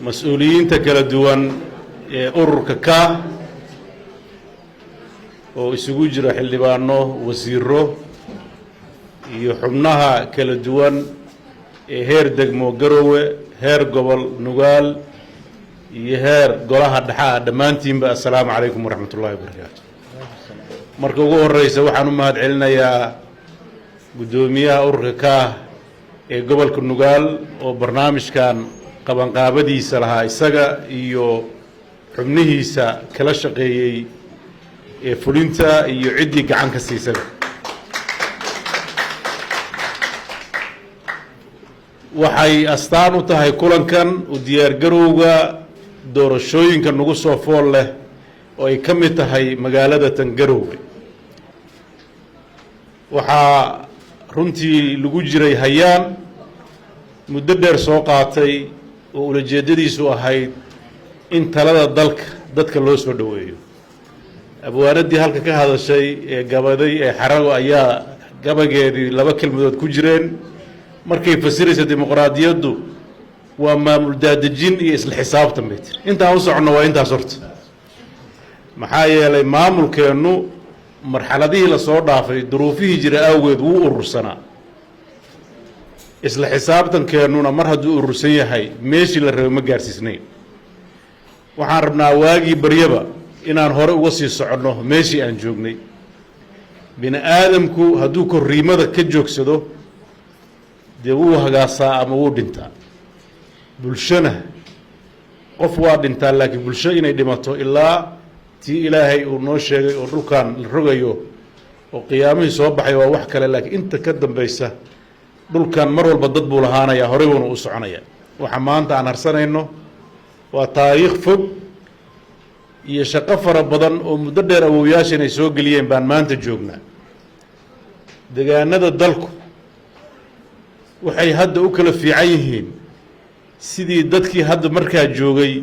mas-uuliyiinta kala duwan ee ururka ka oo isugu jira xildhibaano wasiiro iyo xubnaha kala duwan ee heer degmo Garowe heer gobol Nugaal iyo heer golaha dhexe dhammaantiinba assalaamu calaykum waraxmatullaahi wabarakaatu marka ugu horeysa waxaan u mahad celinayaa gudoomiyaha ururka ka ee gobolka Nugaal oo barnaamijkan qabanqaabadiisa lahaa isaga iyo xubnihiisa kala shaqeeyay ee fulinta iyo ciddii gacan ka siisay waxay astaan u tahay kulankan u diyaargarowga doorashooyinka nagu soo fool leh oo ay ka mid tahay magaalada tan Garowe waxaa runtii lagu jiray hayaan muddo dheer soo qaatay oo ulajeedadiisu ahayd in talada dadka loo soo dhaweeyo abwaaradii halka ka hadashay ee gabaday ee xarago ayaa gabageedii laba kelmadood ku jireen markay fasiraysa dimuqraadiyaddu waa maamul daadejin iyo isla xisaabtan bay tiri intaan u socono waa intaas horta maxaa yeelay maamulkeennu marxaladihii la soo dhaafay duruufihii jira awgeed wuu urursanaa isla xisaabtankeennuna mar hadduu urursan yahay meeshii la rabay ma gaarsiisnayn waxaan rabnaa waagii baryaba inaan hore uga sii soconno meeshii aan joognay bini aadamku hadduu korriimada ka joogsado dee wuu hagaasaa ama wuu dhintaa bulshana qof waa dhintaa laakiin bulsho inay dhimato ilaa tii ilaahay uu noo sheegay oo dhulkan la rogayo oo qiyaamihii soo baxay waa wax kale laakiin inta ka dambaysa dhulkan mar walba dad buu lahaanayaa horey buuna u soconaya waxa maanta aan harsanayno waa taariikh fog iyo shaqo fara badan oo muddo dheer awowyaasha inay soo geliyeen baan maanta joognaa deegaanada dalku waxay hadda u kala fiican yihiin sidii dadkii hadda markaa joogay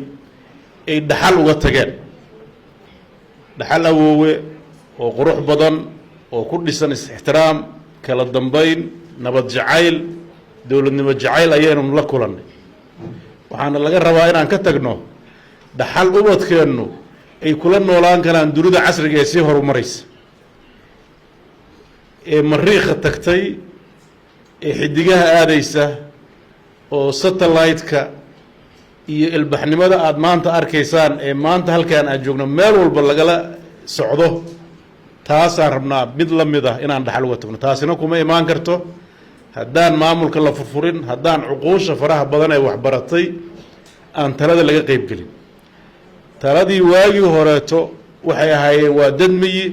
ay dhaxal uga tageen dhaxal awoowe oo qurux badan oo ku dhisan is-ixtiraam kala dambayn nabad jacayl dowladnimo jacayl ayaynu la kulannay waxaana laga rabaa inaan ka tagno dhaxal ubadkeennu ay kula noolaan karaan dunida casriga ee sii horumaraysa ee mariikha tagtay ee xidigaha aadaysa oo satellite-ka iyo ilbaxnimada aad maanta arkaysaan ee maanta halkaan aad joogno meel walba lagala socdo taasaan rabnaa mid la mid ah inaan dhaxal uga tagno taasina kuma imaan karto haddaan maamulka la furfurin haddaan cuquusha faraha badan ee waxbaratay aan talada laga qayb gelin taladii waagii horeeto waxay ahaayeen waa dad miyi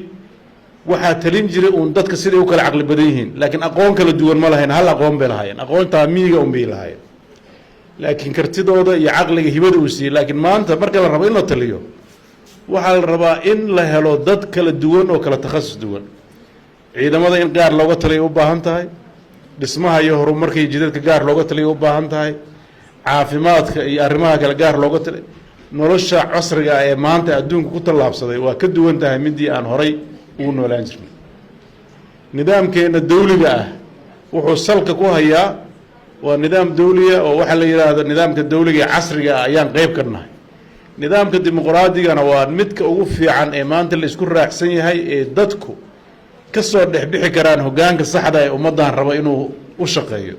waxaa talin jiray uun dadka siday u kala caqli badan yihiin laakiin aqoon kala duwan ma lahayn hal aqoon bay lahaayeen aqoontaa miyiga un bay lahaayeen laakiin kartidooda iyo caqliga hibada uu siiyey laakiin maanta marka la rabo in la taliyo waxaa la rabaa in la helo dad kala duwan oo kala takhasus duwan ciidamada in gaar looga taliyo u baahan tahay dhismaha iyo horumarka iyo jidadka gaar looga taliyo u baahan tahay caafimaadka iyo arrimaha kale gaar looga taliyo nolosha casriga ah ee maanta adduunka ku tallaabsaday waa ka duwan tahay midii aan horay ugu noolaan jirnay nidaamkeena dawliga ah wuxuu salka ku hayaa waa nidaam dawliya oo waxaa la yidhaahdo nidaamka dawliga ee casriga ah ayaan qayb ka nahay nidaamka dimuqraadigana waa midka ugu fiican ee maanta la isku raacsan yahay ee dadku ka soo dhexbixi karaan hoggaanka saxda ee ummaddan raba inuu u shaqeeyo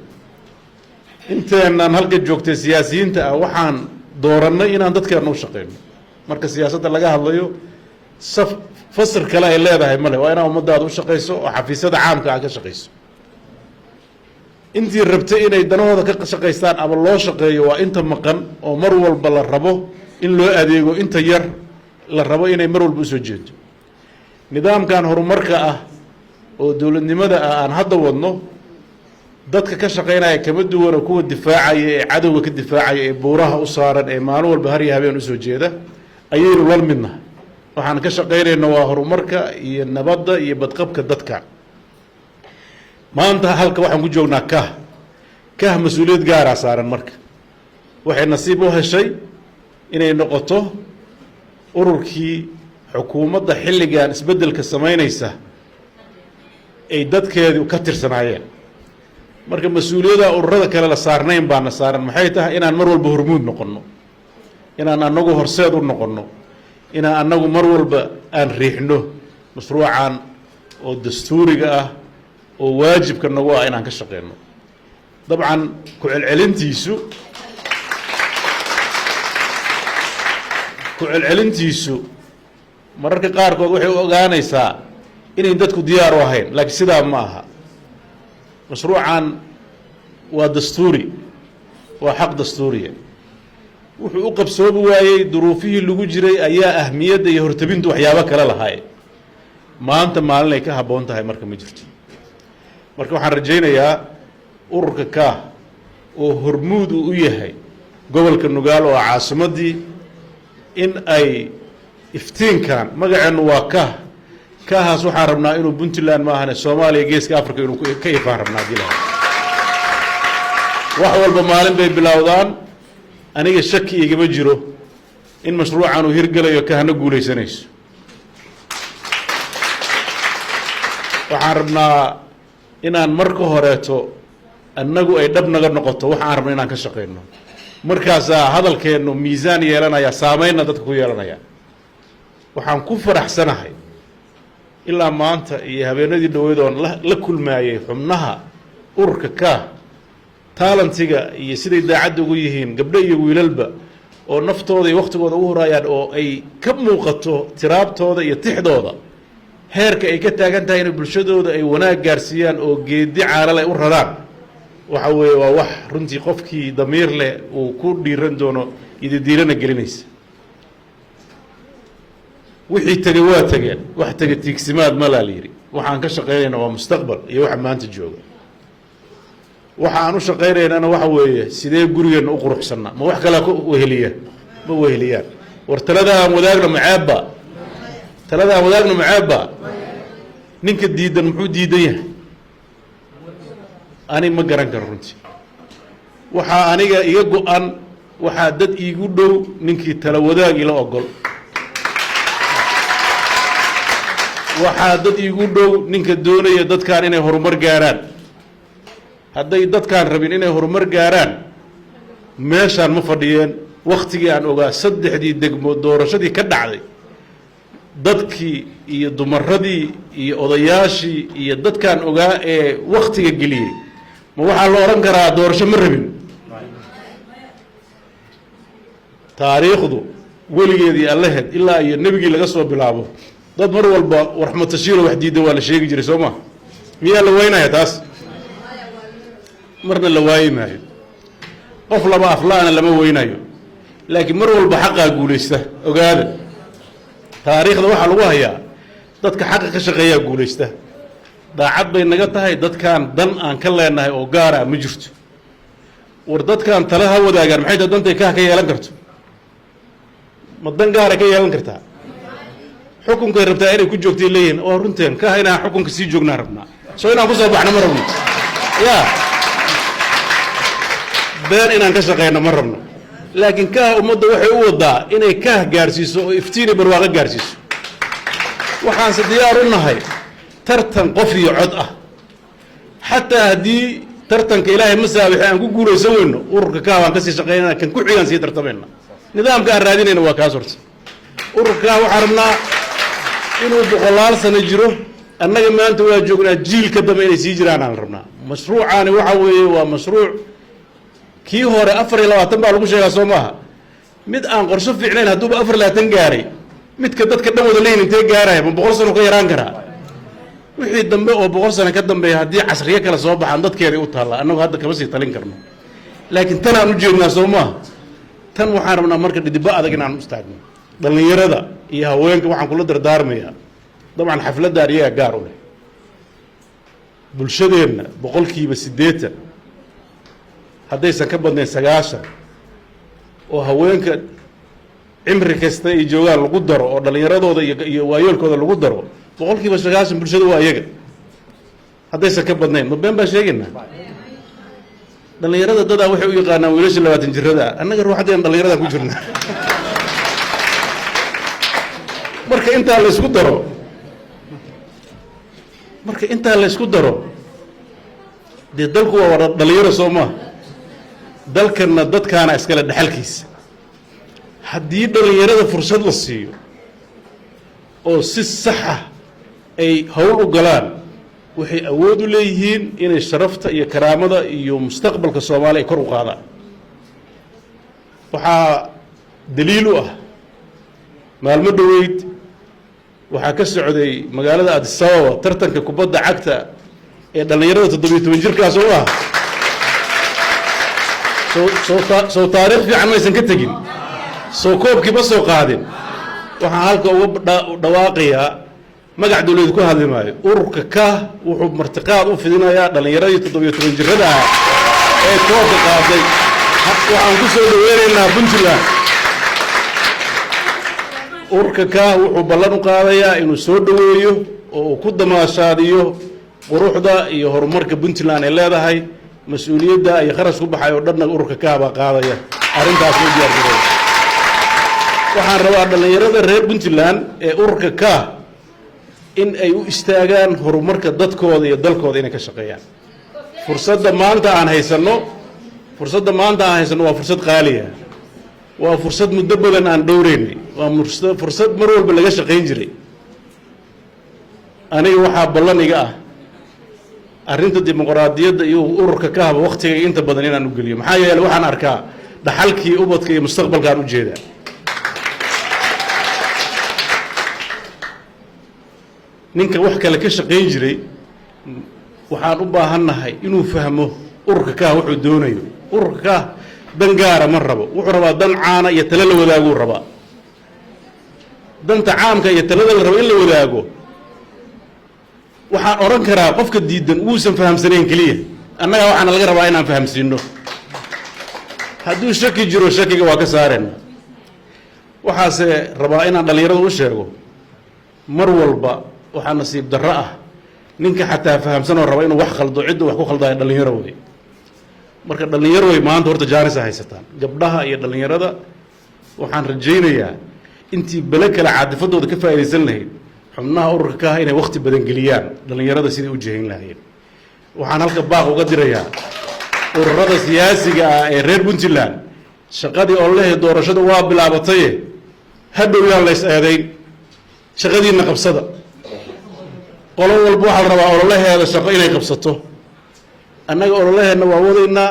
inteenaan halka joogtay siyaasiyiinta ah waxaan doorannay inaan dadkeena u shaqeyno marka siyaasadda laga hadlayo fasir kale ay leedahay male waa inaa ummaddaada u shaqayso oo xafiisyada caamka ah ka shaqayso intii rabtay inay danahooda ka shaqaystaan ama loo shaqeeyo waa inta maqan oo mar walba la rabo in loo adeego inta yar la rabo inay mar walba usoo jeedo nidaamkan horumarka ah oo dowladnimada ah aan hadda wadno dadka ka shaqaynaya kama duwana kuwa difaacaya ee cadowga ka difaacaya ee buuraha u saaran ee maalin walba har iyo habeen usoo jeeda ayaynu la midnahay waxaan ka shaqaynayna waa horumarka iyo nabadda iyo badqabka dadka maanta halka waxaan ku joognaa kah mas-uuliyad gaaraa saaran marka waxay nasiib u heshay inay noqoto ururkii xukuumadda xilligan isbeddelka samaynaysa ay dadkeedu ka tirsanaayeen marka mas-uuliyadda ururada kale la saarnayn baana saaran maxay tahay inaan mar walba hormuud noqonno inaan annagu horseed u noqonno inaan annagu mar walba aan riixno mashruucan oo dastuuriga ah oo waajibka nagu ah inaan ka shaqeyno dabcan ku celcelintiisu mararka qaarkood waxay u ogaanaysaa inay dadku diyaar u ahayn laakiin sidaa ma aha mashruucan waa dastuuri waa xaq dastuuriya wuxuu u qabsoomi waayey duruufihii lagu jiray ayaa ahmiyadda iyo hortabintu waxyaabo kale lahaay maanta maalin ay ka habboon tahay marka ma jirto marka waxaan rajaynayaa ururka kaah oo hormuud uu u yahay gobolka nugaal oo caasimaddii in ay iftiinkan magaceennu waa kaah kaahaas waxaan rabnaa inuu puntland ma ahane soomaaliya geeska africa inuu ka ifaan rabnaa hadii lahaa wax walba maalin bay bilowdaan aniga shaki igama jiro in mashruucan uu hirgelayo kahna guulaysanayso waxaan rabnaa inaan marka horeeto annagu ay dhab naga noqoto waxaan rabna inaan ka shaqeyno markaasaa hadalkeennu miisaan yeelanaya saameynna dadka ku yeelanaya waxaan ku faraxsanahay ilaa maanta iyo habeenadii dhaweyd oon la kulmaayay xubnaha ururka kaah taalantiga iyo siday daacadda ugu yihiin gabdho iyo wiilalba oo naftooda iyo wakhtigooda u horayaan oo ay ka muuqato tiraabtooda iyo tixdooda heerka ay ka taagan tahay inay bulshadooda ay wanaag gaarsiiyaan oo geedi caalale u raraan waxa weeye waa wax runtii qofkii damiir leh uu ku dhiiran doono ididiilana gelinaysa wixii tegey waa tegeen wax tege tiigsimaad malaa la yidhi waxaan ka shaqaynayna waa mustaqbal iyo waxa maanta jooga waxa aan u shaqaynaynana waxa weeye sidee gurigeenna u quruxsannaa ma wax kalea ku weheliya ma weheliyaan war talada aan wadaagno macaabba ninka diidan muxuu diidan yahay ani ma garan karo runtii waxaa aniga iga go-an waxaa dad iigu dhow ninkii tala wadaag ila ogol waxaa dad iigu dhow ninka doonaya dadkan inay horumar gaaraan hadday dadkaan rabin inay horumar gaaraan meeshaan ma fadhiyeen wakhtigii aan ogaa 3 degmo doorashadii ka dhacday dadkii iyo dumaradii iyo odayaashii iyo dadkaan ogaa ee wakhtiga geliyey ma waxaa la odhan karaa doorasho ma rabin taariikhdu weligeedii allaheed ilaa iyo nebigii laga soo bilaabo dad mar walba warxmatashiilo wax diidda waa la sheegi jiray soo ma miyaa la waynaya taas marna la waayi maayo qof laba aflaana lama weynayo laakiin mar walba xaqaa guulaysta ogaada taariikhda waxaa lagu hayaa dadka xaqa ka shaqeeyaa guulaysta daacad bay naga tahay dadkaan dan aan ka leenahay oo gaara ma jirto war dadkaan tala ha wadaagaan maxay tahay dantay kaah ka yeelan karto ma dan gaara ka yeelan kartaa xukunkay rabtaa inay ku joogtay leeyihiin oo runteen kaah inaan xukunka sii joognaa rabnaa soo inaan ku soo baxno ma rabno yaa been inaan ka shaqeyno ma rabno laakiin kaah ummadda waxay u wadaa inay kaah gaarsiiso oo iftiini barwaaqo gaarsiiso waxaanse diyaar u nahay tartan qof iyo cod ah xataa haddii tartanka ilaahay ma saabixi aan ku guulaysan weyno ururka kaah waan ka sii shaqeynana kan ku xigaan sii tartamayna nidaamka aan raadinayna waa kaas horta ururka kaah waxaan rabnaa inuu 100 sano jiro annaga maanta waa joognaa jiilka dambe inay sii jiraan aan rabnaa mashruucaani waxa weeye waa mashruuc kii hore 24 baa lagu sheegaa soo maaha mid aan qorsho fiicnayn hadduuba 24 gaaray midka dadka dhan wada leeyin intee gaaraya ma 100 sano ka yaraan karaa wixii dambe oo 100 sano ka dambeeya haddii casriye kale soo baxaan dadkeeday u taalla annagu hadda kama sii talin karno laakiin tan aan u jeednaa soo maaha tan waxaan rabnaa marka dhidibba adag inaan u istaagno dhallinyarada iyo haweenka waxaan kula dardaarmayaa dabcan xafladaan iyaga gaar u leh bulshadeenna 80% haddaysan ka badnayn 90 oo haweenka cimri kasta ay joogaan lagu daro oo dhallinyaradooda iyo waayeelkooda lagu daro 90% bulshada waa iyaga haddaysan ka badnayn ma been baan sheegaynaa dhallinyarada dadaa waxay u yaqaanaan wiilasha 20 jirada annaga ruuxaddeen dhallinyaradan ku jirna marka intaa la isku daro dee dalku waa wada dhallinyaro soo maaha dalkanna dadkaana iskale dhaxalkiisa haddii dhallinyarada fursad la siiyo oo si saxa ay howl u galaan waxay awood u leeyihiin inay sharafta iyo karaamada iyo mustaqbalka Soomaaliya kor u qaadaan waxaa daliil u ah maalmo dhaweyd waxaa ka socday magaalada Addis Ababa tartanka kubadda cagta ee dhallinyarada 17 jirkaas oo ah soo taariikh fiican maysan ka tagin soo koobkii ma soo qaadin waxaan halka uga dhawaaqayaa magac dawladeed ku hadli maayo ururka ka wuxuu martiqaad u fidinayaa dhallinyaradii 17 jirada ah ee koobka qaaday waxaan ku soo dhaweynaynaa Puntland ururka ka wuxuu ballan u qaadayaa inuu soo dhaweeyo oo uu ku damaashaadiyo quruxda iyo horumarka Puntland ay leedahay mas'uuliyadda ay kharash ku baxay oo dhanna ururka ka baa qaadaya arrintaas oo diyaar garow waxaan rabaa dhallinyarada reer Puntland ee ururka ka in ay u istaagaan horumarka dadkooda iyo dalkooda inay ka shaqeeyaan fursadda maanta aan haysano waa fursad qaali ah waa fursad muddo badan aan dhowreynay waa fursad mar walba laga shaqeyn jiray aniga waxaa ballan iga ah arrinta dimuqraadiyadda iyo ururka ka haba waqtiga inta badan inaan u geliyo maxaa yeelay waxaan arkaa dhaxalkii ubadka iyo mustaqbalkaan u jeedaa ninka wax kale ka shaqeyn jiray waxaan u baahannahay inuu fahmo ururka ka wuxuu doonayo ururka ka dan gaara ma rabo wuxuu rabaa dan caana iyo talo la wadaago rabaa danta caamka iyo talada la rabo in la wadaago waxaan oran karaa qofka diidan uusan fahamsanayn kaliya annaga waxaana laga rabaa inaan fahamsiino hadduu shaki jiro shakiga waa ka saarayna waxaase rabaa inaan dhallinyarada u sheego mar walba waxaa nasiib darro ah ninka xataa fahamsanoo raba inuu wax khaldo ciddu wax ku khaldaayo dhallinyaro wey marka dhallinyaro way maanta horta jaanisa haysataan gabdhaha iyo dhallinyarada waxaan rajaynayaa intii bele kale caadifadooda ka faa'iidaysan lahayd xubnaha ururka ka inay waqti badan geliyaan dhallinyarada sidii u jehayn lahaayeen waxaan halka baaq uga dirayaa ururada siyaasiga ah ee reer Puntland shaqadii oo leh doorashada waa bilaabatay hadhow yaan la is eedayn shaqadiina qabsada qolo walba waxa la rabaa ololaheeda shaqo inay qabsato annaga ololaheena waa wadaynaa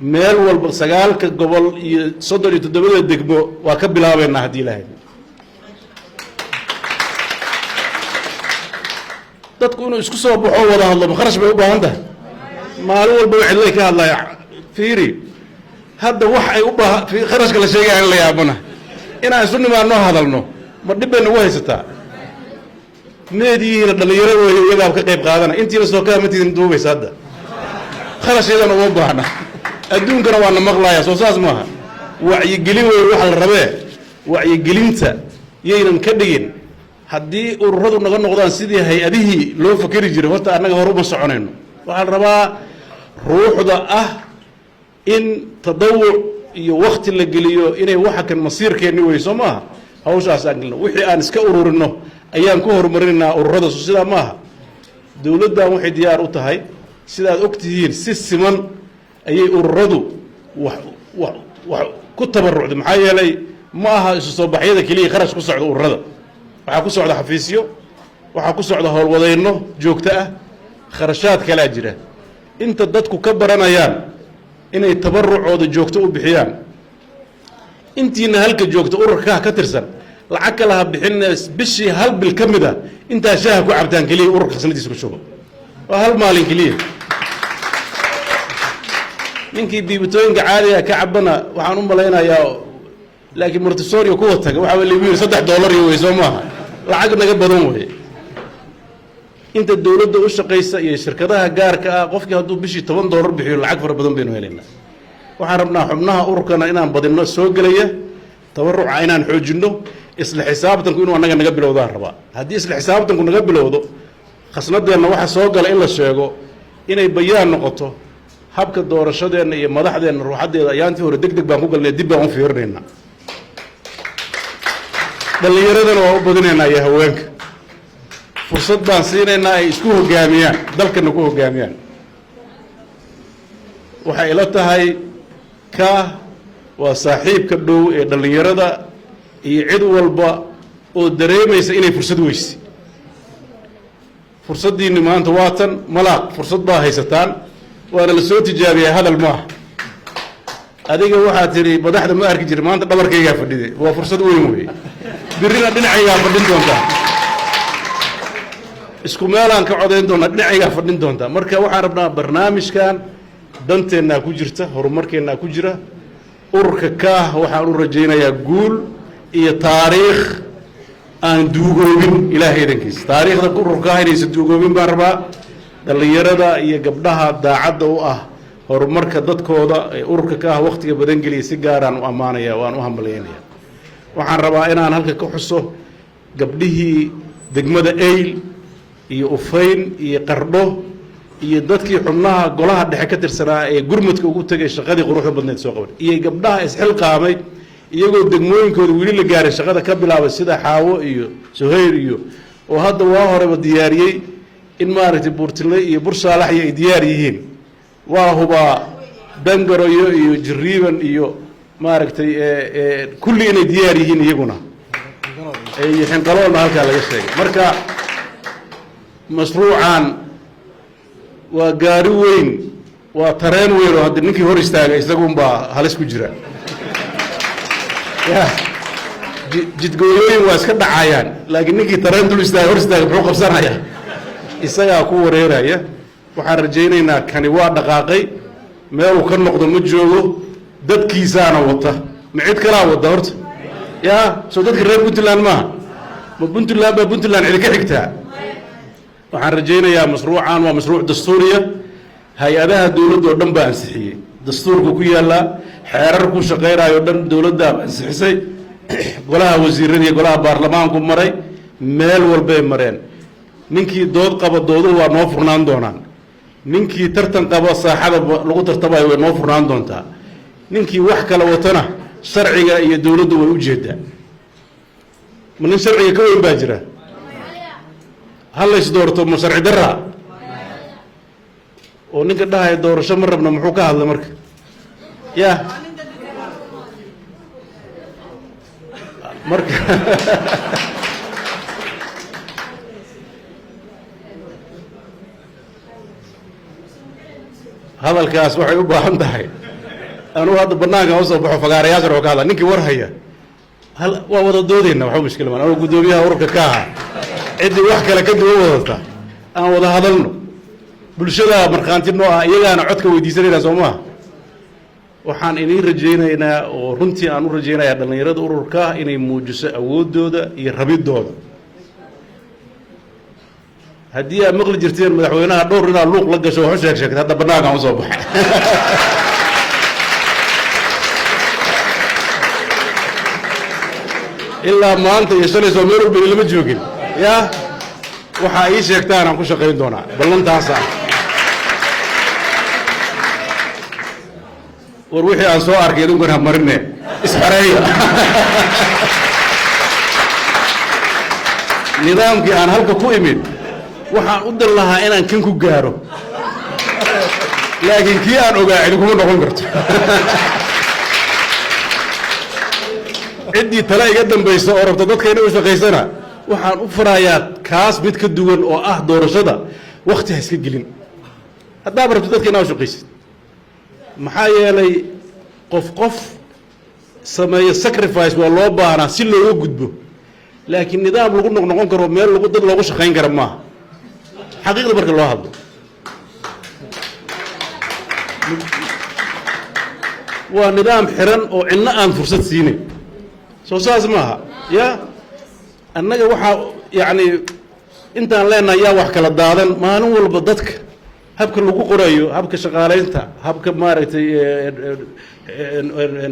meel walba 9 gobol iyo 37 degmo waa ka bilaabeynaa haddii ilaahay dadku inuu isku soo baxo wada hadlo kharash bay u baahan tahay maalin walba wixii ay ka hadlaya fiiri hadda wax ay u baahan kharashka la sheegay in la yaabana inaan isu nimaano hadalno ma dhibeen ugu haysataa meediina dhalinyarada way iyaga ka qayb qaadana intii soo ka matiidin duubaysa hadda kharashaydan ugu baahna adduunkana waa maqlaaya soo saas maaha wacyi gelin way waxa la rabee wacyi gelinta yeynan ka dhigin haddii ururadu naga noqdaan sidii hay-adihii loo fakari jiray horta annaga hore uma soconayno waxaa la rabaa ruuxda ah in tadawuc iyo waqti la geliyo inay waxa kan masiirkeenni weyso maaha hawshaas aan gelino wixii aan iska ururino ayaan ku horumarinaynaa ururada sidaa maaha dowladdan waxay diyaar u tahay sidaad ogtihiin si siman ayay ururadu wax ku tabarucday maxaa yeelay ma aha isu soo baxyada keliya kharash ku socda ururada waxaa ku socda xafiisyo waxaa ku socda howlwadayno joogto ah kharashaad kalaa jira inta dadku ka baranayaan inay tabarucooda joogto u bixiyaan intiina halka joogto ururka ka tirsan lacag kala bixin bishii hal bil kamida inta shaaha ku cabtaan kaliya ururka sanadiisa ku shubo waa hal maalin kaliya ninkii biibitooyinka caadiga ka cabana waxaan u malaynayaa laakiin Montessori ku wataga waxa la yiri $3 iyo way soo maaha lacag naga badan way inta dawladda u shaqeysa iyo shirkadaha gaarka ah qofkii hadduu bishii $10 bixiyo lacag fara badan baynu helaynaa waxaan rabnaa xubnaha ururkana inaan badino soo galaya tabaruca inaan xoojino isla xisaabtanku inuu anaga naga bilowdaan rabaa haddii isla xisaabtanku naga bilowdo khasnadeena waxa soo gala in la sheego inay bayaan noqoto habka doorashadeena iyo madaxdeena ruuxadeeda ayaantii hore degdeg baan ku galnay dib baan u fiirinaynaa dhallinyaradana waa u badinaynaa iyo haweenka fursad baan siinaynaa ay isku hogaamiyaan dalkana ku hogaamiyaan waxay ila tahay ka وصاحب كدو دليردا يعد والبا ودريميس إني فرصة ويسي فرصة دي ما أنت واتن ملاك فرصة باهي ستان وأنا لسوت جابي هذا الماء هذيك واحد تري بدحت ما أركي جري ما أنت دبر كي يافدي هو فرصة وين وي برينا دنيا يافدين دونتا اسكو مالان كعودين دونا دنيا يافدين دونتا مركا وحاربنا برنامج كان دنتنا كوجرته هرمركنا كوجرة أوركا وحارو رجينا يقول إيه تاريخ أن دوغوبين إلى هيرنكيس تاريخ ذا كل ركاهي يسدوغوبين باربا اللي يردا يقبلها داعد وآه هرمركا دتكودا أوركا وقت يبدنجلي سيجاران وأمانية وأنوهم بليانية وحن ربائنا أن هلك كحصه قبله دقمة إيل يوفين يقربه يدتكي حمناها قولها دحكة السنة جرمتك وقلت الشغادي قروح بدنا تسوق يقبلها إسحل قامي يقول دقموين كود ويلي اللي قاري الشغادة كبلها بالسيدة حاو إيو سهير إيو وهذا واهر بدياري إن مارت بورتلي بورصالح دياريين وهو دنجر إيو جريبا إيو مارت كل إن دياريين يجونا يحن قالوا لنا هالك على الشيء مركا مشروعا وقاروين وترين ويرو هذا نكى هورستاج يستقون با هالس كجرا يا جد قولين واسكت عيان لكن نكى ترين دول هورستاج بروق بسرعة يا إسقى أكو ريرا يا وحرجينا كان يواد دقاقي ما هو كان نقد متجوه دب كيسان وطه معيد كلا ودورت يا سودت كريم بنتلان ما بنتلان على كحكتها وحرجينا يا مشروعان ومشروع دستورية هيئتها الدولة ودم بأنسحية دستور كوكيا لا حرر كوش غيرها يودم دولة دا بأنسحسي قولها وزيرين يقولها برلمان كم مري مال والبين مرين نينكي دود قبض دوده ونوفرنان دونان نينكي ترتن قبض صاحب لغو ترتبه ونوفرنان دونتا نينكي وحكا لوطنه شرعي يا دولة ووجهده من الشرعي كوين باجره هل يصدرته مشروع درة ونقدر ده يدور شمر ابن محوكة هذا مرك يا مرك هذا الكاس وحي يبقى عنده أنا هذا برنامج أوصل بحفظ ياسر وكذا نكي ورهية هل ووضع دودين وحو مشكلة من أنا قدوميها ورك كاها عندي وحكة لكن وضعتها أنا وضع هذا لنو بالشدة مرخانتي النوع يلا عدك ويديسني سوما وحان إني رجينا هنا ورنتي أنا رجينا يا دلنا يرد أوركا إني موجس أود دودا يربي دودا هدية مغل جرتين مدحوينها دورنا اللوق لقى شو حشك شك هذا برنامج عن صبح إلا ما أنت يشتري سوميرو باللي متجوكين يا وحايش يكتان عن كل شقين دونا بلن تاسع وروحي عن سؤال كيدون كنا مرنة إسحارية نظام كي أنا هلك كويمين وحا أقدر لها أنا كنكو جارو لكن كي أنا أقاعد كم نقول قرط عندي تلاقي قدام بيسا أوروبا تدك كينو وش قيسنا waxaan u farayaa kaas mid ka duwan oo ah doorashada waqti ha iska gelin haddaad rabto dadka inaad shaqaysid maxaa yeelay qof sameeyo sacrifice waa loo baahnaa si looga gudbo laakiin nidaam lagu noqon karo meel lagu dad loogu shaqayn karo maaha xaqiiqda marka loo hadlo waa nidaam xiran oo cidna aan fursad siinin soo saas maaha ya annaga waxa yani intaan leenahay yaa wax kala daadan maalin walba dadka habka lagu qorayo habka shaqaaleynta habka maaragtay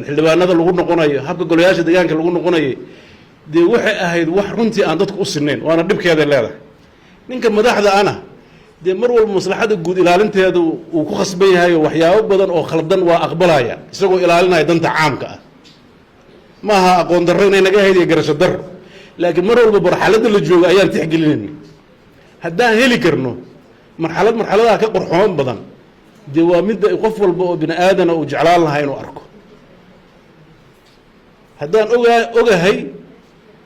xildhibaanada lagu noqonayo habka golayaasha deegaanka lagu noqonayo dee waxay ahayd wax runtii aan dadku u sinayn waana dhibkeeda leedahay ninka madaxda ana dee mar walba maslaxada guud ilaalinteeda uu ku khasban yahay waxyaabo badan oo khaldan waa aqbalaya isagoo ilaalinaya danta caamka ah maaha aqoon darro inay naga haydiyo garasho darro laakiin mar walba marxaladda la joogo ayaan tixgelinayna haddaan heli karno marxaladaha ka qorxoon badan dee waa midda qof walba oo bini aadana uu jeclaan lahaa inuu arko haddaan ogahay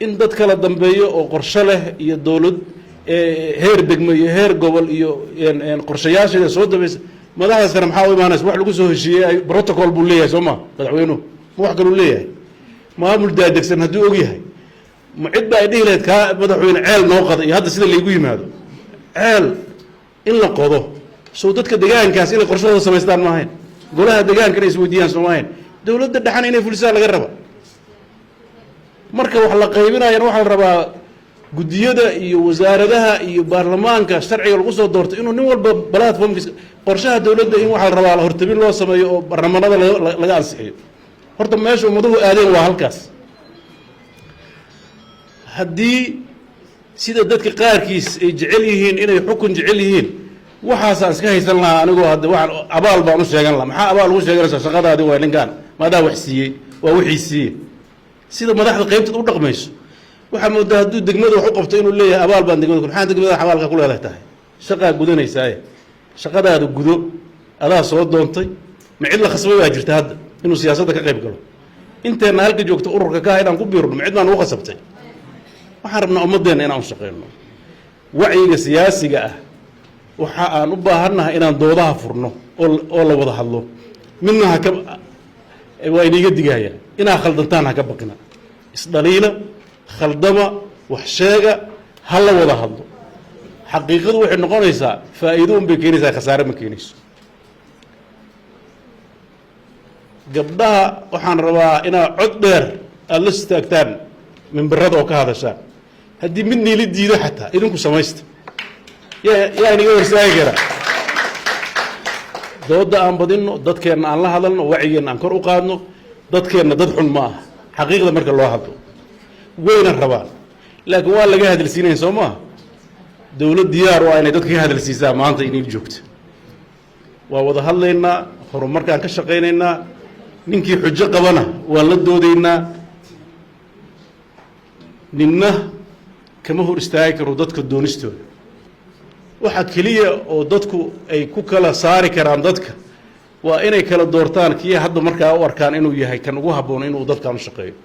in dad kala dambeeyo oo qorshe leh iyo dowlad heer degmo iyo heer gobol iyo qorshayaasheeda soo dabaysa madaxda sare maxaa u imaanaysa wax lagu soo heshiiyey protocol buu leeyahay soo ma madaxweynuhu ma wax kaluu leeyahay maamul daadegsan hadduu og yahay ma cid baa ay dhihi lahayd kaa madaxweyne ceel noo qada iyo hadda sida laygu yimaado ceel in la qodo soo dadka deegaankaas inay qorshahooda samaystaan ma ahayn golaha deegaanka inay isweydiiyaan soo ma ahayn dowladda dhexan inay fulisaan laga raba marka wax la qaybinayana waxaa la rabaa guddiyada iyo wasaaradaha iyo baarlamaanka sharciga lagu soo doortay inuu nin walba platformkiisa qorshaha dowladda in waxaa la rabaa hortabin loo sameeyo oo barnaamijyada laga ansixiyo horta meesha ummaduhu aadeen waa halkaas haddii sida dadka qaarkiis ay jecel yihiin inay xukun jecel yihiin waxaasaan iska haysan lahaa anigoo hadda waxaan abaal baan u sheegan lahaa maxaa abaal ugu sheeganaysaa shaqadaadii waa ninkaan maadaa wax siiyey waa wixii siiyey sida madaxda qaybteed u dhaqmayso waxaa moodaa hadduu degmada wax u qabto inuu leeyahay abaal baan degmada maxaa degmada abaalka ku leedahay tahay shaqaa gudanaysaaye shaqadaada gudo adaa soo doontay ma cid la khasbay baa jirta hadda inuu siyaasadda ka qayb galo inteenna halka joogta ururka ka ah inaan ku biirno ma cid baan ugu khasabtay waxaan rabnaa ummadeenna inaan u shaqeyno wacyiga siyaasiga ah waxa aan u baahannahay inaan doodaha furno oo la wada hadlo midna waa iniga digaya inaa khaldantaan ha ka baqina isdhaliila khaldama wax sheega ha la wada hadlo xaqiiqadu waxay noqonaysaa faa'iido un bay keenaysaa khasaare ma keenayso gabdhaha waxaan rabaa inaad cod dheer aada la istaagtaan mimbarada oo ka hadashaan haddii mid niili diido xataa idinku samaysta yaa iniga horsaagi karaa dooda aan badinno dadkeenna aan la hadalno wacigeenna aan kor u qaadno dadkeenna dad xun ma aha xaqiiqda marka loo hadlo wayna rabaan laakiin waa laga hadalsiinayn soo maaha dowlad diyaar waa inay dadka ka hadalsiisaa maanta inay joogta waa wada hadlaynaa horumarkaan ka shaqaynaynaa ninkii xujo qabana waan la doodaynaa ninna kama hor istaagi karo dadka doonistooda waxa keliya oo dadku ay ku kala saari karaan dadka waa inay kala doortaan kii hadda markaa u arkaan inuu yahay kan ugu habboon inuu dadkan u shaqeeyo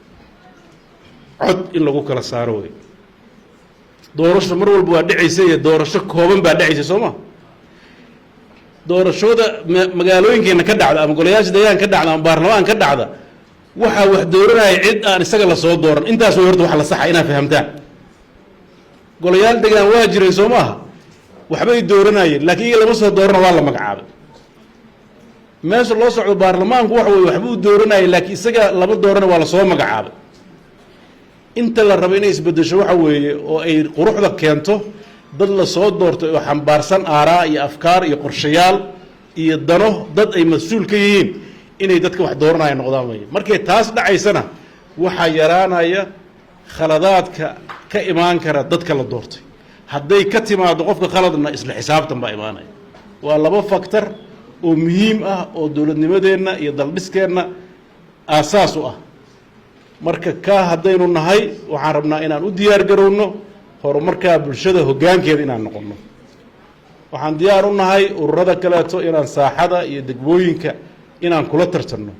cod in lagu kala saaro wey doorasho mar walba waa dhacaysa iyo doorasho kooban baa dhacaysa soo ma doorashooda magaalooyinkeenna ka dhacda ama golayaasha deegaan ka dhacda ama baarlamaan ka dhacda waxaa wax dooranaya cid aan isaga la soo dooran intaas way horta wax la saxa inaad fahamtaan golayaal deegaan waa jiray soo maaha waxbay dooranayeen laakiin iyaga lama soo doorana waa la magacaabay meesha loo socdo baarlamaanku waxa weye waxbuu dooranayay laakiin isaga lama doorana waa lasoo magacaabay inta la rabo inay isbedesho waxa weeye oo ay quruxda keento dad la soo doortay oo xambaarsan aaraa iyo afkaar iyo qorshayaal iyo dano dad ay mas-uul ka yihiin inay dadka wax dooranaya noqdaan weye markay taas dhacaysana waxaa yaraanaya khaladaadka ka imaan kara dadka la doortay hadday ka timaado qofka khaladna isla xisaabtan baa imaanaya waa laba faktor oo muhiim ah oo dowladnimadeenna iyo daldhiskeenna aasaas u ah marka kaa haddaynu nahay waxaan rabnaa inaan u diyaar garowno horumarkaa bulshada hoggaankeeda inaan noqonno waxaan diyaar u nahay ururada kaleeto inaan saaxada iyo degmooyinka inaan kula tartanno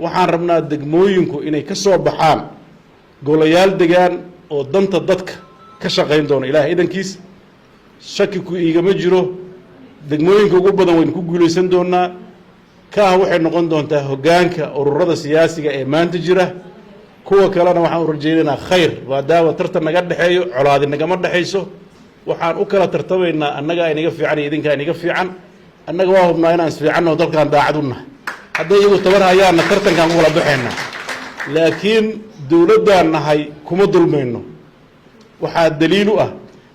waxaan rabnaa degmooyinku inay ka soo baxaan golayaal degaan oo danta dadka ka shaqayn doono ilaahay idankiis shaki ku iigama jiro degmooyinka ugu badan waynu ku guulaysan doonaa kaah waxay noqon doontaa hoggaanka ururada siyaasiga ee maanta jira kuwa kalena waxaan u rajaynaynaa khayr maadaama tartan naga dhexeeyo colaadi nagama dhexayso waxaan u kala tartamaynaa annagaa inaga fiican iyo idinkaa inaga fiican annaga waa hubnaa inaan isfiicanno dalkaan daacad u nahay hadday iyagu tabar hayaanna tartankaan ku kala baxaynaa laakiin dowladdaan nahay kuma dulmayno waxaa daliil u ah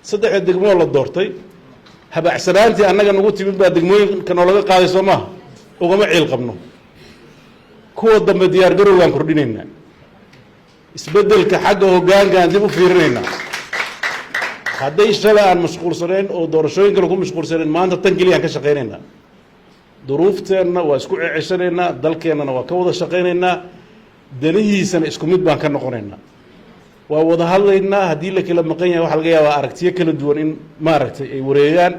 saddexda degmoo la doortay habacsanaantii annaga nagu timid baa degmooyinka noolaga qaaday soo maaha ugama ciil qabno kuwa dambe diyaar garowgaan kordhinaynaa isbeddelka xagga hoggaankaan dib u fiirinaynaa hadday shalay aan mashquulsanayn oo doorashooyin kale ku mashquulsanayn maanta tan keliyaan ka shaqaynaynaa duruufteenna waa isku ceshanaynaa dalkeennana waa ka wada shaqaynaynaa danihiisana isku mid baan ka noqonaynaa waa wada hadlaynaa haddii la kala maqan yahay waxaa laga yaabaa aragtiyo kala duwan in maaragtay ay wareegaan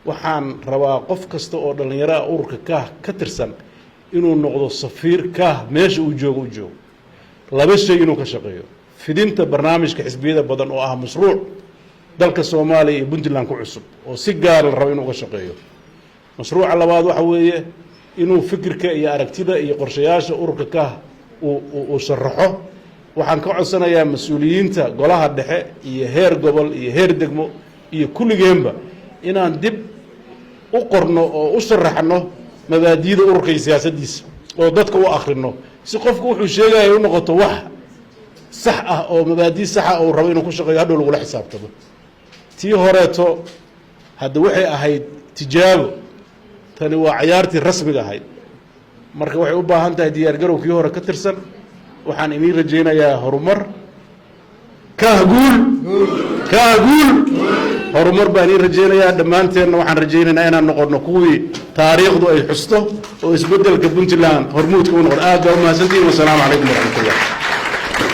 waxaan rabaa qof kasta oo dhallinyaro ah ururka kaah ka tirsan inuu noqdo safiir kaah meesha uu joogo laba shay inuu ka shaqeeyo fidinta barnaamijka xisbiyada badan oo ah mashruuc dalka Soomaaliya iyo Puntland ku cusub oo si gaar ah rabo inuu ka shaqeeyo mashruuca labaad waxa weeye inuu fikirka iyo aragtida iyo qorshayaasha ururka ka uu sharaxo waxaan ka codsanayaa mas'uuliyiinta golaha dhexe iyo heer gobol iyo heer degmo iyo kulligeenba inaan dib u qorno oo u sharaxno mabaadiida ururka iyo siyaasaddiisa oo dadka u akhrino si qofku wuxuu sheegayo u noqoto wax sax ah oo mabaadii sax ah oo rabo inuu ku shaqeeyo hadhow lagula xisaabtamo tii horeeto hadda waxay ahayd tijaabo tani waa ciyaartii rasmiga ahayd marka waxay u baahan tahay diyaar garowkii hore ka tirsan waxaan idin rajaynayaa horumar kaaguul horumar baan idin rajaynayaa dhammaanteenna waxaan rajaynaynaa inaan noqono kuwii taariikhdu ay xusto oo isbeddelka Puntland hormuudka u noqdo aad baa u mahadsantihiin wasalaamu calaykum waraxmatullah